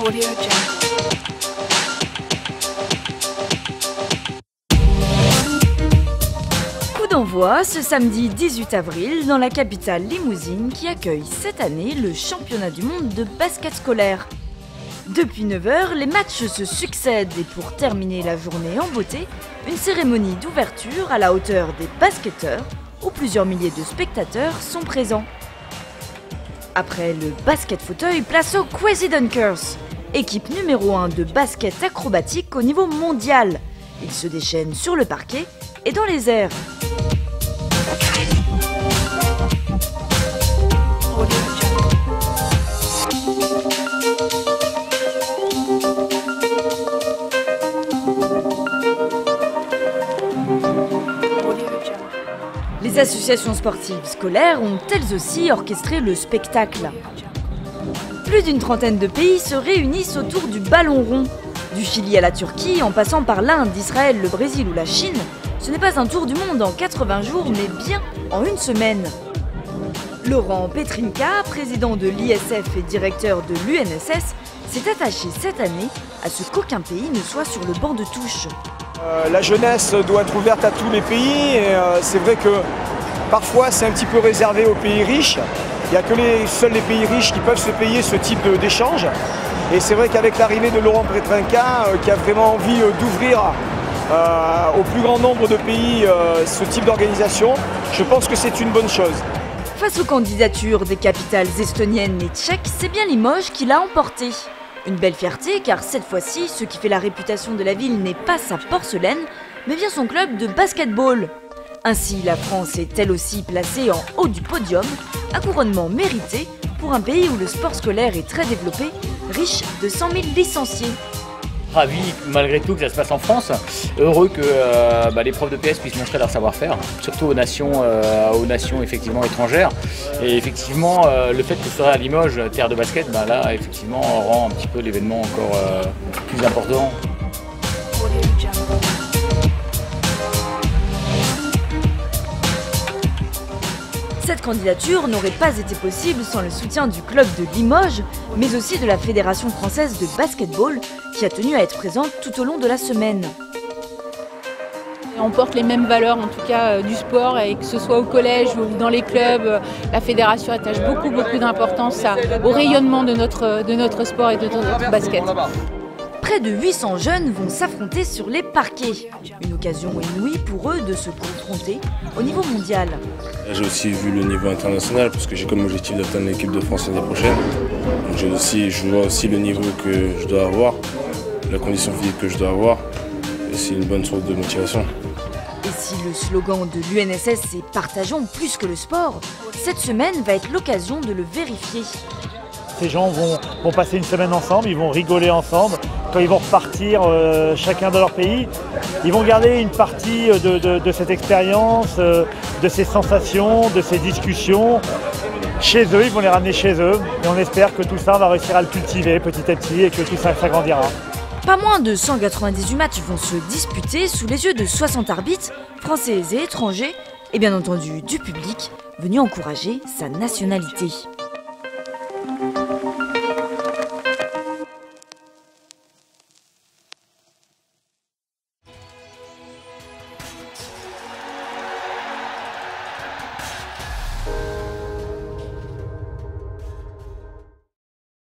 Coup d'envoi ce samedi 18 avril dans la capitale limousine qui accueille cette année le championnat du monde de basket scolaire. Depuis 9 h, les matchs se succèdent et pour terminer la journée en beauté, une cérémonie d'ouverture à la hauteur des basketteurs où plusieurs milliers de spectateurs sont présents. Après le basket fauteuil, place aux Crazy Dunkers, équipe numéro 1 de basket acrobatique au niveau mondial. Ils se déchaînent sur le parquet et dans les airs. Les associations sportives scolaires ont elles aussi orchestré le spectacle. Plus d'une trentaine de pays se réunissent autour du ballon rond. Du Chili à la Turquie, en passant par l'Inde, Israël, le Brésil ou la Chine, ce n'est pas un tour du monde en 80 jours, mais bien en une semaine. Laurent Petrinka, président de l'ISF et directeur de l'UNSS, s'est attaché cette année à ce qu'aucun pays ne soit sur le banc de touche. La jeunesse doit être ouverte à tous les pays et c'est vrai que parfois c'est un petit peu réservé aux pays riches. Il n'y a que seuls les pays riches qui peuvent se payer ce type d'échange. Et c'est vrai qu'avec l'arrivée de Laurent Petrinka qui a vraiment envie d'ouvrir au plus grand nombre de pays ce type d'organisation, je pense que c'est une bonne chose. Face aux candidatures des capitales estoniennes et tchèques, c'est bien Limoges qui l'a emporté. Une belle fierté car cette fois-ci, ce qui fait la réputation de la ville n'est pas sa porcelaine, mais bien son club de basketball. Ainsi, la France est elle aussi placée en haut du podium, un couronnement mérité pour un pays où le sport scolaire est très développé, riche de 100 000 licenciés. Ravi malgré tout que ça se passe en France, heureux que les profs de PS puissent montrer leur savoir-faire, surtout aux nations effectivement étrangères. Et effectivement, le fait que ce soit à Limoges, terre de basket, là effectivement rend un petit peu l'événement encore plus important. Cette candidature n'aurait pas été possible sans le soutien du club de Limoges, mais aussi de la Fédération française de basketball, qui a tenu à être présente tout au long de la semaine. On porte les mêmes valeurs en tout cas du sport, et que ce soit au collège ou dans les clubs, la fédération attache beaucoup d'importance au rayonnement de notre sport et de notre basket. Près de 800 jeunes vont s'affronter sur les parquets. Une occasion inouïe pour eux de se confronter au niveau mondial. J'ai aussi vu le niveau international parce que j'ai comme objectif d'atteindre l'équipe de France l'année prochaine. Donc je vois aussi le niveau que je dois avoir, la condition physique que je dois avoir. Et c'est une bonne source de motivation. Et si le slogan de l'UNSS est « Partageons plus que le sport », cette semaine va être l'occasion de le vérifier. Ces gens vont passer une semaine ensemble, ils vont rigoler ensemble. Quand ils vont repartir chacun dans leur pays, ils vont garder une partie de cette expérience, de ces sensations, de ces discussions chez eux. Ils vont les ramener chez eux et on espère que tout ça, on va réussir à le cultiver petit à petit et que tout ça s'agrandira. Pas moins de 198 matchs vont se disputer sous les yeux de 60 arbitres, français et étrangers, et bien entendu du public, venu encourager sa nationalité.